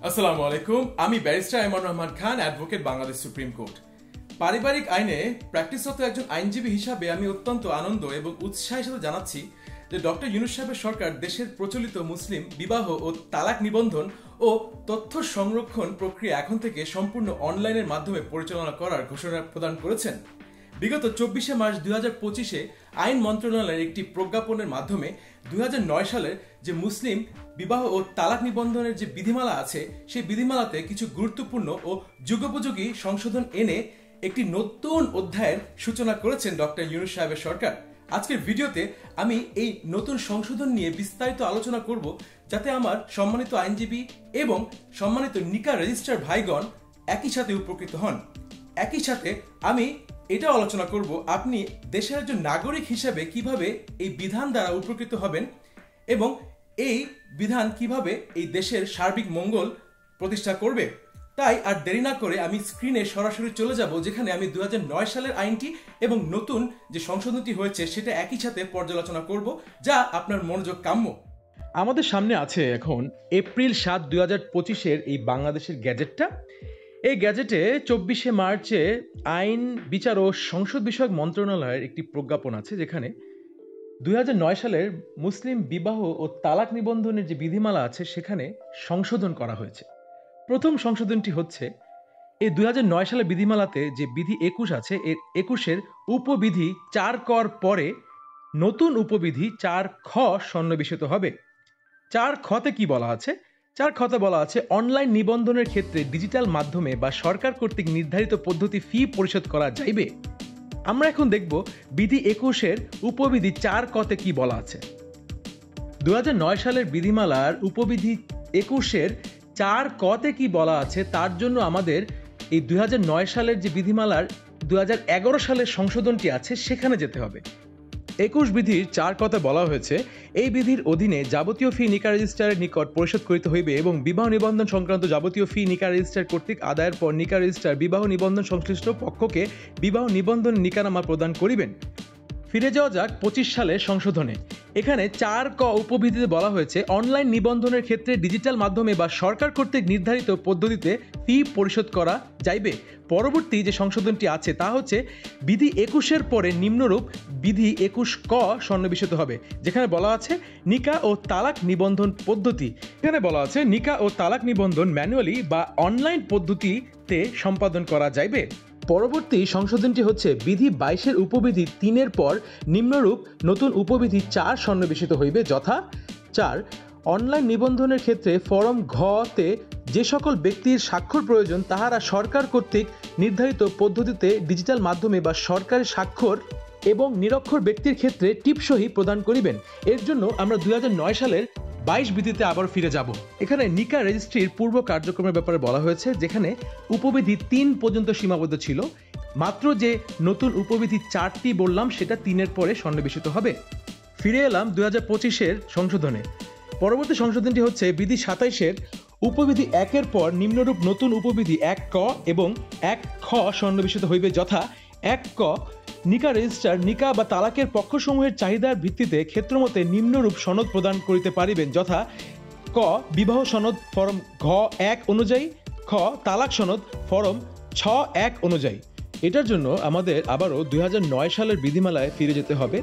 আসসালামু আলাইকুম। আমি barrister Ayman Rahman Khan, advocate, Bangladesh supreme court. পারিবারিক আইনে প্র্যাকটিসরত একজন আইনজীবী হিসাবে আমি অত্যন্ত আনন্দ এবং উৎসাহের সাথে জানাচ্ছি যে ডক্টর ইউনূস সাহেবের সরকার দেশের প্রচলিত মুসলিম বিবাহ ও তালাক নিবন্ধন ও তথ্য সংরক্ষণ প্রক্রিয়া এখন থেকে সম্পূর্ণ অনলাইনের মাধ্যমে পরিচালনা করার ঘোষণা প্রদান করেছেন। বিগত 24 মার্চ 2025 আইন মন্ত্রণালয়ের একটি প্রজ্ঞাপনের মাধ্যমে 2009 সালের যে মুসলিম বিবাহ ও তালাক নিবন্ধনের যে বিধিমালা আছে সেই বিধিমালাতে কিছু গুরুত্বপূর্ণ ও যুগোপযোগী সংশোধন এনে একটি নতুন অধ্যায়ের সূচনা করেছেন ডক্টর ইউনূস সাহেবের সরকার। আজকের ভিডিওতে আমি এই নতুন সংশোধন নিয়ে বিস্তারিত আলোচনা করব, যাতে আমার সম্মানিত আইনজীবী এবং সম্মানিত নিকা রেজিস্ট্রার ভাইগণ একই সাথে উপকৃত হন। একই সাথে আমি এটাও আলোচনা করব আপনি দেশের একজন নাগরিক হিসেবে কিভাবে এই বিধান দ্বারা উপকৃত হবেন এবং এই বিধান কিভাবে এই দেশের সার্বিক মঙ্গল প্রতিষ্ঠা করবে। তাই আর দেরি না করে আমি স্ক্রিনে সরাসরি চলে যাব, যেখানে আমি 2009 সালের আইনটি এবং নতুন যে সংশোধনটি হয়েছে সেটা একই সাথে পর্যালোচনা করব, যা আপনার মনোযোগ কাম্য। আমাদের সামনে আছে এখন এপ্রিল 7, 2025 এই বাংলাদেশের গ্যাজেটটা। এই গ্যাজেটে 24 মার্চে আইন, বিচার ও সংসদ বিষয়ক মন্ত্রণালয়ের একটি প্রজ্ঞাপন আছে, যেখানে 2009 সালের মুসলিম বিবাহ ও তালাক নিবন্ধনের যে বিধিমালা আছে সেখানে সংশোধন করা হয়েছে। প্রথম সংশোধনটি হচ্ছে এই 2009 সালের বিধিমালাতে যে বিধি 21 আছে, এর 21-এর উপবিধি 4 কর পরে নতুন উপবিধি 4 খ সন্নিবেশিত হবে। 4 খতে কি বলা আছে? 4 খতে বলা আছে অনলাইন নিবন্ধনের ক্ষেত্রে ডিজিটাল মাধ্যমে বা সরকার কর্তৃক নির্ধারিত পদ্ধতি ফি পরিশোধ করা যাইবে। আমরা এখন দেখব বিধি 21-এর উপবিধি 4 কতে কি বলা আছে। 2009 সালের বিধিমালার উপবিধি 21-এর 4 কতে কি বলা আছে তার জন্য আমাদের এই 2009 সালের যে বিধিমালার 2011 সালের সংশোধনটি আছে সেখানে যেতে হবে। 21 বিধির 4 কতে বলা হয়েছে এই বিধির অধীনে যাবতীয় ফি নিকা রেজিস্ট্রারের নিকট পরিশোধ করিতে হইবে এবং বিবাহ নিবন্ধন সংক্রান্ত যাবতীয় ফি নিকা রেজিস্ট্রার কর্তৃক আদায়ের পর নিকা রেজিস্ট্রার বিবাহ নিবন্ধন সংশ্লিষ্ট পক্ষকে বিবাহ নিবন্ধন নিকানামা প্রদান করিবেন। ফিরে যাওয়া যাক 25 সালের সংশোধনে। এখানে 4 ক উপবিধিতে বলা হয়েছে অনলাইন নিবন্ধনের ক্ষেত্রে ডিজিটাল মাধ্যমে বা সরকার কর্তৃক নির্ধারিত পদ্ধতিতে ফি পরিশোধ করা যাইবে। পরবর্তী যে সংশোধনটি আছে তা হচ্ছে বিধি 21-এর পরে নিম্নরূপ বিধি 21 ক সন্নিবেশিত হবে, যেখানে বলা আছে নিকা ও তালাক নিবন্ধন পদ্ধতি। এখানে বলা আছে নিকা ও তালাক নিবন্ধন ম্যানুয়ালি বা অনলাইন পদ্ধতিতে সম্পাদন করা যাইবে। পরবর্তী সংশোধনটি হচ্ছে বিধি 22-এর উপবিধি 3-এর পর নিম্নরূপ নতুন উপবিধি 4 সন্নিবেশিত হইবে, যথা 4 অনলাইন নিবন্ধনের ক্ষেত্রে ফরম ঘ-তে যে সকল ব্যক্তির স্বাক্ষর প্রয়োজন তাহারা সরকার কর্তৃক নির্ধারিত পদ্ধতিতে ডিজিটাল মাধ্যমে বা সরকারি স্বাক্ষর এবং নিরক্ষর ব্যক্তির ক্ষেত্রে টিপসই প্রদান করিবেন। এর জন্য আমরা 2009 সালের 22 বিধিতে আবার ফিরে যাব। এখানে নিকা রেজিস্ট্রির পূর্ব কার্যক্রমের ব্যাপারে বলা হয়েছে, যেখানে উপবিধি 3 পর্যন্ত সীমাবদ্ধ ছিল। মাত্র যে নতুন উপবিধি 4টি বললাম সেটা 3-এর পরে সন্নিবেশিত হবে। ফিরে এলাম 2025-এর সংশোধনে। পরবর্তী সংশোধনটি হচ্ছে বিধি 27-এর উপবিধি 1-এর পর নিম্নরূপ নতুন উপবিধি 1 ক এবং 1 খ সন্নিবেশিত হইবে, যথা 1 ক নিকা রেজিস্ট্রার নিকা বা তালাকের পক্ষসমূহের চাহিদার ভিত্তিতে ক্ষেত্রমতে নিম্নরূপ সনদ প্রদান করিতে পারিবেন, যথা ক বিবাহ সনদ ফরম ঘ-1 অনুযায়ী, খ তালাক সনদ ফরম ছ-1 অনুযায়ী। এটার জন্য আমাদের আবারও 2009 সালের বিধিমালায় ফিরে যেতে হবে,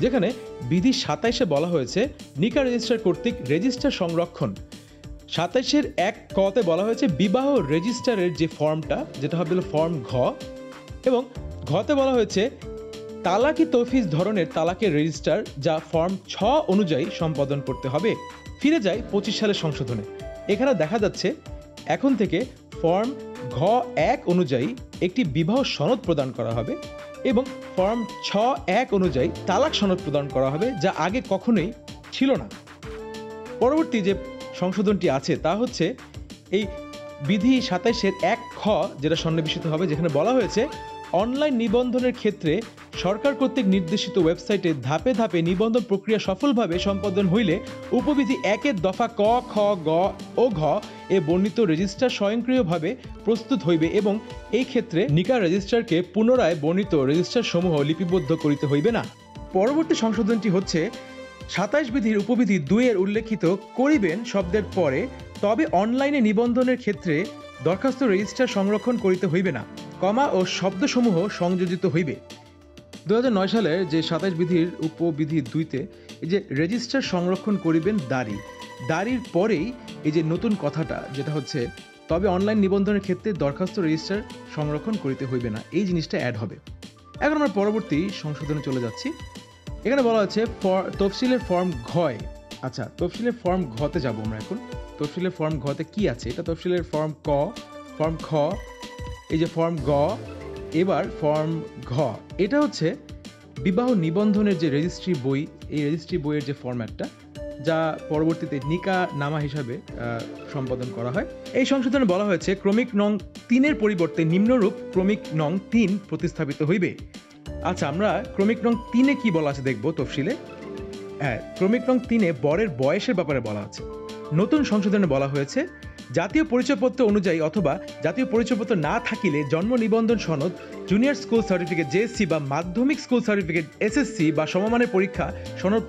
যেখানে বিধি 27-এ বলা হয়েছে নিকা রেজিস্ট্রার কর্তৃক রেজিস্টার সংরক্ষণ। 27-এর 1 কতে বলা হয়েছে বিবাহ রেজিস্টারের যে ফর্মটা, যেটা হবে ফর্ম ঘ, এবং ঘতে বলা হয়েছে তালাকি তফিজ ধরনের তালাকের রেজিস্টার যা ফর্ম 6 অনুযায়ী সম্পাদন করতে হবে। ফিরে যাই 25 সালের সংশোধনে। এখানে দেখা যাচ্ছে এখন থেকে ফর্ম ঘ-1 অনুযায়ী একটি বিবাহ সনদ প্রদান করা হবে এবং ফর্ম ছ-1 অনুযায়ী তালাক সনদ প্রদান করা হবে, যা আগে কখনোই ছিল না। পরবর্তী যে সংশোধনটি আছে তা হচ্ছে এই বিধি 27-এর 1 খ, যেটা সন্নিবেশিত হবে, যেখানে বলা হয়েছে অনলাইন নিবন্ধনের ক্ষেত্রে সরকার কর্তৃক নির্দেশিত ওয়েবসাইটে ধাপে ধাপে নিবন্ধন প্রক্রিয়া সফলভাবে সম্পাদন হইলে উপবিধি 1-এর দফা ক, খ, গ ও ঘ এ বর্ণিত রেজিস্টার স্বয়ংক্রিয়ভাবে প্রস্তুত হইবে এবং এই ক্ষেত্রে নিকা রেজিস্ট্রারকে পুনরায় বর্ণিত রেজিস্টার সমূহ লিপিবদ্ধ করিতে হইবে না। পরবর্তী সংশোধনটি হচ্ছে 27 বিধির উপবিধি 2 এর উল্লেখিত করিবেন শব্দের পরে তবে অনলাইনে নিবন্ধনের ক্ষেত্রে দরখাস্ত রেজিস্টার সংরক্ষণ করিতে হইবে না, কমা ও শব্দসমূহ সংযোজিত হইবে। 2009 সালের যে 27 বিধির উপবিধি 2-তে এই যে রেজিস্টার সংরক্ষণ করিবেন দাড়ির পরেই এই যে নতুন কথাটা যেটা হচ্ছে তবে অনলাইন নিবন্ধনের ক্ষেত্রে দরখাস্ত রেজিস্টার সংরক্ষণ করিতে হইবে না, এই জিনিসটা অ্যাড হবে। এখন আমরা পরবর্তী সংশোধনে চলে যাচ্ছি। এখানে বলা হচ্ছে তফসিলের ফর্ম ঘয়। আচ্ছা, তফসিলের ফর্ম ঘতে যাব আমরা এখন। তফসিলের ফর্ম ঘতে কি আছে? এটা তফসিলের ফর্ম ক, ফর্ম খ, এই যে ফর্ম গ, এবার ফর্ম ঘ। এটা হচ্ছে বিবাহ নিবন্ধনের যে রেজিস্ট্রি বই, এই রেজিস্ট্রি বইয়ের যে ফরম্যাটটা যা পরবর্তীতে নিকা নামা হিসাবে সম্পাদন করা হয়। এই সংশোধনে বলা হয়েছে ক্রমিক নং 3-এর পরিবর্তে নিম্নরূপ ক্রমিক নং 3 প্রতিস্থাপিত হইবে। আচ্ছা, আমরা ক্রমিক নং 3-এ কি বলা আছে দেখব তফসিলে। হ্যাঁ, ক্রমিক নং 3-এ বরের বয়সের ব্যাপারে বলা আছে। নতুন সংশোধনে বলা হয়েছে জাতীয় পরিচয়পত্র অনুযায়ী অথবা জাতীয় পরিচয়পত্র না থাকিলে জন্ম নিবন্ধন সনদ, জুনিয়র স্কুল সার্টিফিকেট জেএসসি বা মাধ্যমিক স্কুল সার্টিফিকেট এসএসসি বা সমমানের পরীক্ষা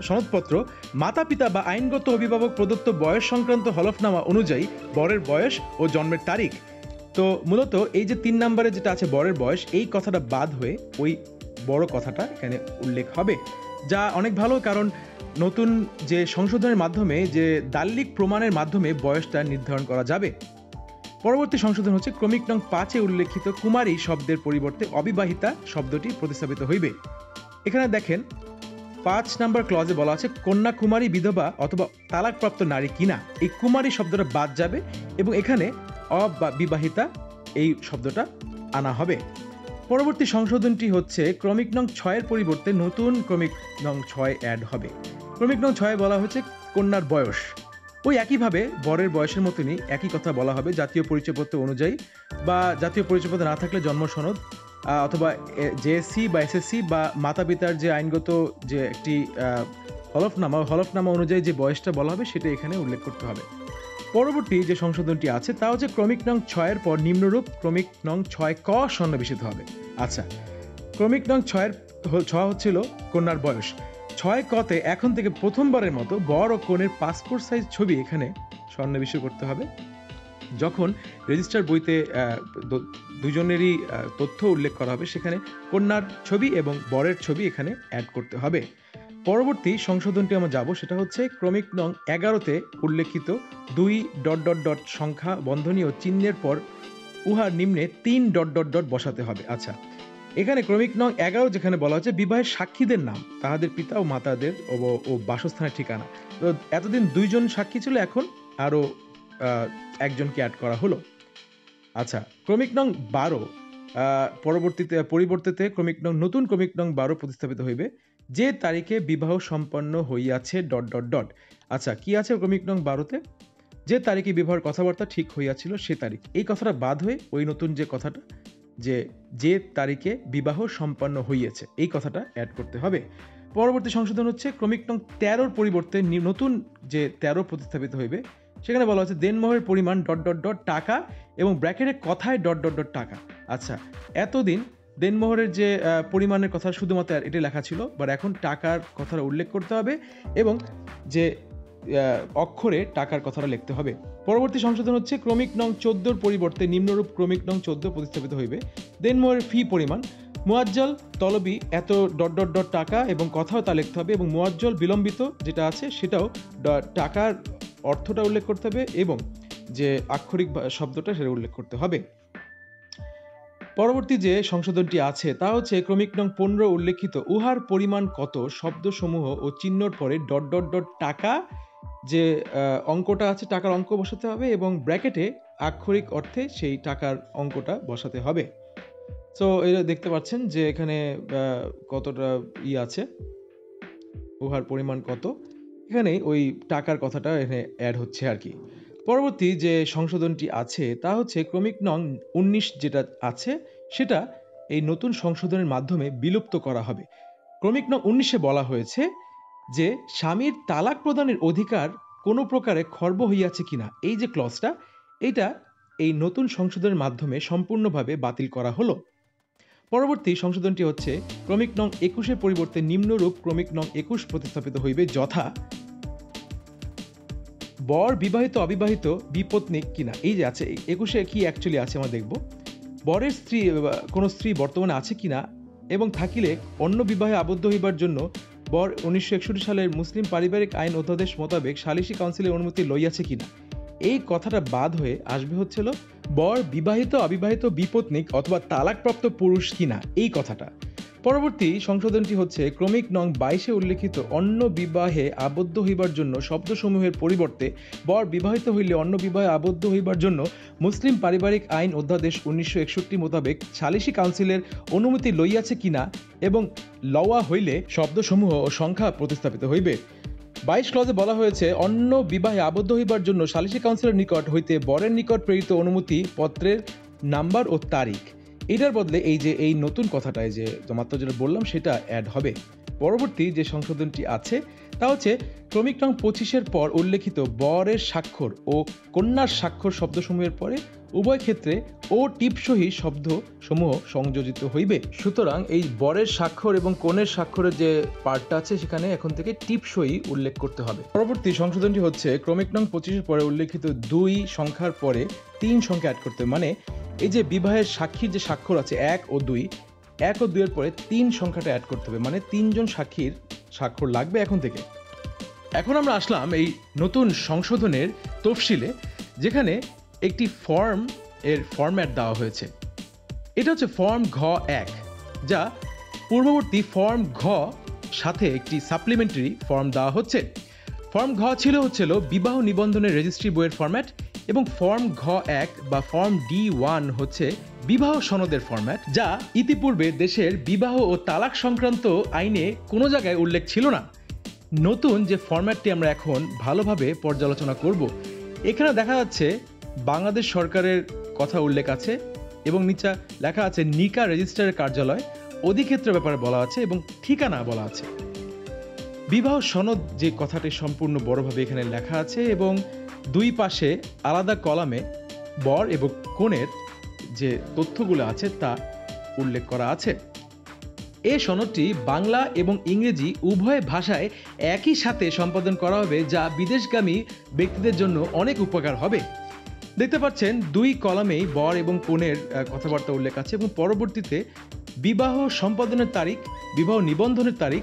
সনদপত্র, মাতা পিতা বা আইনগত অভিভাবক প্রদত্ত বয়স সংক্রান্ত হলফনামা অনুযায়ী বরের বয়স ও জন্মের তারিখ। তো মূলত এই যে 3 নম্বরে যেটা আছে বরের বয়স, এই কথাটা বাদ হয়ে ওই বড় কথাটা এখানে উল্লেখ হবে, যা অনেক ভালো। কারণ নতুন যে সংশোধনের মাধ্যমে যে দাল্লিক প্রমাণের মাধ্যমে বয়সটা নির্ধারণ করা যাবে। পরবর্তী সংশোধন হচ্ছে ক্রমিক নং 5-এ উল্লেখিত কুমারী শব্দের পরিবর্তে অবিবাহিতা শব্দটি প্রতিস্থাপিত হইবে। এখানে দেখেন 5 নম্বর ক্লজে বলা আছে কন্যা কুমারী, বিধবা অথবা তালাকপ্রাপ্ত নারী কিনা, এই কুমারী শব্দটা বাদ যাবে এবং এখানে অবিবাহিতা এই শব্দটা আনা হবে। পরবর্তী সংশোধনটি হচ্ছে ক্রমিক নং 6-এর পরিবর্তে নতুন ক্রমিক নং 6 অ্যাড হবে। ক্রমিক নং 6-এ বলা হচ্ছে কন্যার বয়স, ওই একইভাবে বরের বয়সের মতনই একই কথা বলা হবে জাতীয় পরিচয়পত্র অনুযায়ী, বা জাতীয় পরিচয়পত্র না থাকলে জন্ম সনদ অথবা জেএসসি বা এসএসসি বা মাতা পিতার যে আইনগত যে একটি হলফনামা অনুযায়ী যে বয়সটা বলা হবে সেটা এখানে উল্লেখ করতে হবে। পরবর্তী যে সংশোধনটি আছে তা হচ্ছে ক্রমিক নং 6-এর পর নিম্নরূপ ক্রমিক নং 6 ক সন্নিবেশিত হবে। আচ্ছা, ক্রমিক নং 6 হচ্ছিল কন্যার বয়স। 6 কতে এখন থেকে প্রথমবারের মতো বর ও কনের পাসপোর্ট সাইজ ছবি এখানে সন্নিবেশ করতে হবে। যখন রেজিস্টার বইতে দুজনেরই তথ্য উল্লেখ করা হবে সেখানে কন্যার ছবি এবং বরের ছবি এখানে অ্যাড করতে হবে। পরবর্তী সংশোধনটি আমরা যাব, সেটা হচ্ছে ক্রমিক নং 11-তে উল্লেখিত 2 ... সংখ্যা বন্ধনী ও চিহ্নের পর উহার নিম্নে 3 ... বসাতে হবে। আচ্ছা, এখানে ক্রমিক নং 11 যেখানে বলা হচ্ছে বিবাহের সাক্ষীদের নাম, তাহাদের পিতা ও মাতাদের ও বাসস্থানের ঠিকানা। তো এতদিন 2 জন সাক্ষী ছিল, এখন আরো একজনকে অ্যাড করা হলো। আচ্ছা, ক্রমিক নং 12 পরিবর্তিতে নতুন ক্রমিক নং 12 প্রতিস্থাপিত হইবে যে তারিখে বিবাহ সম্পন্ন হইয়াছে ... আচ্ছা, কি আছে ক্রমিক নং 12-তে? যে তারিখে বিবাহের কথাবার্তা ঠিক হইয়াছিল সে তারিখ, এই কথাটা বাদ হয়ে ওই নতুন যে কথাটা যে তারিখে বিবাহ সম্পন্ন হইয়াছে এই কথাটা অ্যাড করতে হবে। পরবর্তী সংশোধন হচ্ছে ক্রমিক নং 13-র পরিবর্তে নতুন যে 13 প্রতিস্থাপিত হইবে, সেখানে বলা হচ্ছে দেনমোহরের পরিমাণ ... টাকা এবং ব্র্যাকেটে কথায় ... টাকা। আচ্ছা, এতদিন দেনমোহরের যে পরিমাণের কথা শুধুমাত্র এটা লেখা ছিল, বাট এখন টাকার কথাটা উল্লেখ করতে হবে এবং যে অক্ষরে টাকার কথাটা লিখতে হবে। পরবর্তী সংশোধন হচ্ছে ক্রমিক নং 14-র পরিবর্তে নিম্নরূপ ক্রমিক নং 14 প্রতিস্থাপিত হইবে। দেনমোহরের ফি পরিমাণ মুয়াজ্জল তলবি এত ... টাকা এবং কথাও তা লিখতে হবে এবং মুয়াজ্জল বিলম্বিত যেটা আছে সেটাও টাকার অর্থটা উল্লেখ করতে হবে এবং যে আক্ষরিক শব্দটা সেটা উল্লেখ করতে হবে। পরবর্তী যে সংশোধনটি আছে তা হচ্ছে ক্রমিক নং 15 উল্লেখিত উহার পরিমাণ কত শব্দসমূহ ও চিহ্নর পরে ... টাকা যে অঙ্কটা আছে টাকার অঙ্ক বসাতে হবে এবং ব্র্যাকেটে আক্ষরিক অর্থে সেই টাকার অঙ্কটা বসাতে হবে। সো এটা দেখতে পাচ্ছেন যে এখানে কতটা আছে, উহার পরিমাণ কত, এখানে ওই টাকার কথাটা এখানে অ্যাড হচ্ছে আর কি। পরবর্তী যে সংশোধনটি আছে তা হচ্ছে ক্রমিক নং 19 যেটা আছে সেটা এই নতুন সংশোধনের মাধ্যমে বিলুপ্ত করা হবে। ক্রমিক নং 19-এ বলা হয়েছে যে স্বামীর তালাক প্রদানের অধিকার কোনো প্রকারে খর্ব হইয়াছে কিনা, এই যে ক্লজটা, এটা এই নতুন সংশোধনের মাধ্যমে সম্পূর্ণভাবে বাতিল করা হলো। পরবর্তী সংশোধনটি হচ্ছে ক্রমিক নং 21-এর পরিবর্তে নিম্নরূপ ক্রমিক নং 21 প্রতিস্থাপিত হইবে, যথা বর বিবাহিত অবিবাহিত বিপত্নিক কিনা। এই যে আছে 21-এ কি অ্যাকচুয়ালি আছে আমরা দেখব। বরের স্ত্রী কোনো স্ত্রী বর্তমানে আছে কিনা এবং থাকিলে অন্য বিবাহে আবদ্ধ হইবার জন্য বর 1961 সালের মুসলিম পারিবারিক আইন অধ্যাদেশ মোতাবেক সালিসি কাউন্সিলের অনুমতি লইয়াছে কিনা। এই কথাটা বাদ হয়ে আসবে হচ্ছিল বর বিবাহিত অবিবাহিত বিপত্নিক অথবা তালাকপ্রাপ্ত পুরুষ কিনা, এই কথাটা। পরবর্তী সংশোধনটি হচ্ছে ক্রমিক নং 22-এ উল্লেখিত অন্য বিবাহে আবদ্ধ হইবার জন্য শব্দসমূহের পরিবর্তে বর বিবাহিত হইলে অন্য বিবাহে আবদ্ধ হইবার জন্য মুসলিম পারিবারিক আইন অধ্যাদেশ 1961 মোতাবেক সালিসি কাউন্সিলের অনুমতি লইয়াছে কিনা এবং লওয়া হইলে শব্দসমূহ ও সংখ্যা প্রতিস্থাপিত হইবে। 22 ক্লজে বলা হয়েছে অন্য বিবাহে আবদ্ধ হইবার জন্য সালিসি কাউন্সিলের নিকট হইতে বরের নিকট প্রেরিত অনুমতি পত্রের নাম্বার ও তারিখ, এটার বদলে এই নতুন কথাটায় যে মাত্র যেটা বললাম সেটা অ্যাড হবে। পরবর্তী যে সংশোধনটি আছে তা হচ্ছে ক্রমিক নং 25-এর পর উল্লেখিত বরের স্বাক্ষর ও কন্যার স্বাক্ষর শব্দসমূহের পরে উভয় ক্ষেত্রে ও টিপসহি শব্দসমূহ সংযোজিত হইবে। সুতরাং এই বরের স্বাক্ষর এবং কনের স্বাক্ষরের যে পার্টটা আছে সেখানে এখন থেকে টিপসহি উল্লেখ করতে হবে। পরবর্তী সংশোধনটি হচ্ছে ক্রমিক নং 25-এর পরে উল্লেখিত 2 সংখ্যার পরে 3 সংখ্যা অ্যাড করতে হবে। মানে এই যে বিবাহের সাক্ষীর যে স্বাক্ষর আছে 1 ও 2, 1 ও 2 এর পরে 3 সংখ্যাটা অ্যাড করতে হবে, মানে 3 জন সাক্ষীর স্বাক্ষর লাগবে এখন থেকে। এখন আমরা আসলাম এই নতুন সংশোধনের তফসিলে, যেখানে একটি ফর্ম এর ফরম্যাট দেওয়া হয়েছে। এটা হচ্ছে ফর্ম ঘ 1, যা পূর্ববর্তী ফর্ম ঘ সাথে একটি সাপ্লিমেন্টারি ফর্ম দেওয়া হচ্ছে। ফর্ম ঘ হচ্ছিল বিবাহ নিবন্ধনের রেজিস্ট্রি বইয়ের ফরম্যাট এবং ফর্ম ঘ 1 বা ফর্ম D1 হচ্ছে বিবাহ সনদের ফরম্যাট, যা ইতিপূর্বে দেশের বিবাহ ও তালাক সংক্রান্ত আইনে কোনো জায়গায় উল্লেখ ছিল না। নতুন যে ফরম্যাটটি আমরা এখন ভালোভাবে পর্যালোচনা করব, এখানে দেখা যাচ্ছে বাংলাদেশ সরকারের কথা উল্লেখ আছে এবং নিচে লেখা আছে নিকা রেজিস্ট্রারের কার্যালয়, অধিক্ষেত্রের ব্যাপারে বলা আছে এবং ঠিকানা বলা আছে। বিবাহ সনদ যে কথাটি সম্পূর্ণ বড়ভাবে এখানে লেখা আছে এবং দুই পাশে আলাদা কলামে বর এবং কনের যে তথ্যগুলো আছে তা উল্লেখ করা আছে। এই সনদটি বাংলা এবং ইংরেজি উভয় ভাষায় একই সাথে সম্পাদন করা হবে, যা বিদেশগামী ব্যক্তিদের জন্য অনেক উপকার হবে। দেখতে পাচ্ছেন 2 কলামেই বর এবং কনের কথাবার্তা উল্লেখ আছে এবং পরবর্তীতে বিবাহ সম্পাদনের তারিখ, বিবাহ নিবন্ধনের তারিখ,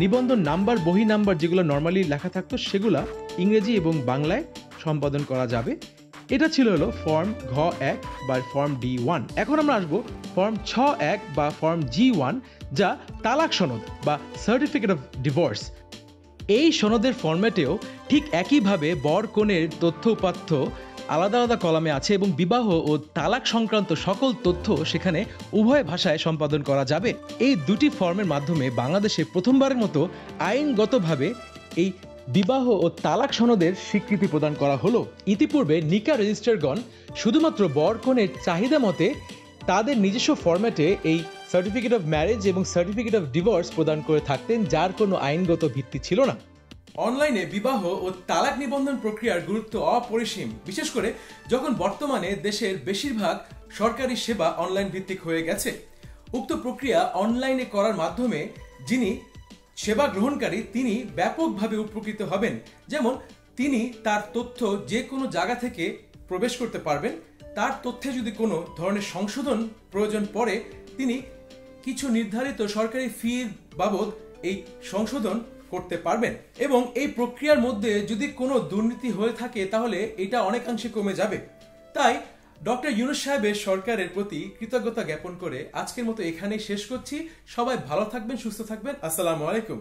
নিবন্ধন নাম্বার, বহি নাম্বার যেগুলো নর্মালি লেখা থাকতো সেগুলা ইংরেজি এবং বাংলায় সম্পাদন করা যাবে। এটা ছিল ফর্ম ঘ 1 বা ফর্ম D1। এখন আমরা আসবো ফর্ম ছ 1 বা ফর্ম G1, যা তালাক সনদ বা সার্টিফিকেট অফ ডিভোর্স। এই সনদের ফরম্যাটেও ঠিক একইভাবে বর কনের তথ্য উপাত্ত আলাদা আলাদা কলামে আছে এবং বিবাহ ও তালাক সংক্রান্ত সকল তথ্য সেখানে উভয় ভাষায় সম্পাদন করা যাবে। এই দুটি ফর্মের মাধ্যমে বাংলাদেশে প্রথমবারের মতো আইনগতভাবে এই বিবাহ ও তালাক সনদের স্বীকৃতি প্রদান করা হলো। ইতিপূর্বে নিকা রেজিস্ট্রারগণ শুধুমাত্র বর কনের চাহিদা মতে তাদের নিজস্ব ফরম্যাটে এই সার্টিফিকেট অফ ম্যারেজ এবং সার্টিফিকেট অফ ডিভোর্স প্রদান করে থাকতেন, যার কোনো আইনগত ভিত্তি ছিল না। অনলাইনে বিবাহ ও তালাক নিবন্ধন প্রক্রিয়ার গুরুত্ব অপরিসীম, বিশেষ করে যখন বর্তমানে দেশের বেশিরভাগ সরকারি সেবা অনলাইন ভিত্তিক হয়ে গেছে। উক্ত প্রক্রিয়া অনলাইনে করার মাধ্যমে যিনি সেবা গ্রহণকারী তিনি ব্যাপকভাবে উপকৃত হবেন। যেমন তিনি তার তথ্য যে কোনো জায়গা থেকে প্রবেশ করতে পারবেন, তার তথ্যে যদি কোনো ধরনের সংশোধন প্রয়োজন পড়ে তিনি কিছু নির্ধারিত সরকারি ফির বাবদ এই সংশোধন করতে পারবেন এবং এই প্রক্রিয়ার মধ্যে যদি কোনো দুর্নীতি হয়ে থাকে তাহলে এটা অনেকাংশে কমে যাবে। তাই ডক্টর ইউনূস সাহেবের সরকারের প্রতি কৃতজ্ঞতা জ্ঞাপন করে আজকের মতো এখানেই শেষ করছি। সবাই ভালো থাকবেন, সুস্থ থাকবেন। আসসালামু আলাইকুম।